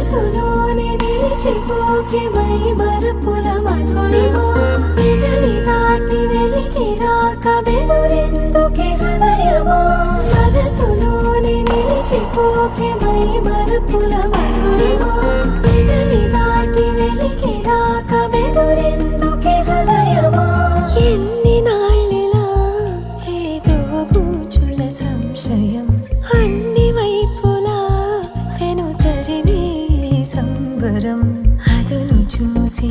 మనసులోనే నిలిచిపోకే మై మరపుల మధురిమా పెదవి దాటి వెలికి రాక బెదురెందుకే హృదయమా మనసులోనే నిలిచిపోకే మై మరపుల మధురిమా పెదవి దాటి వెలికి రాక బెదురెందుకే హృదయమా ఎన్ని నాళ్ళిలా ఏదో బూచుల సంశయం అన్ని వైపులా వెను తరిమే సంబరం అదును చూసి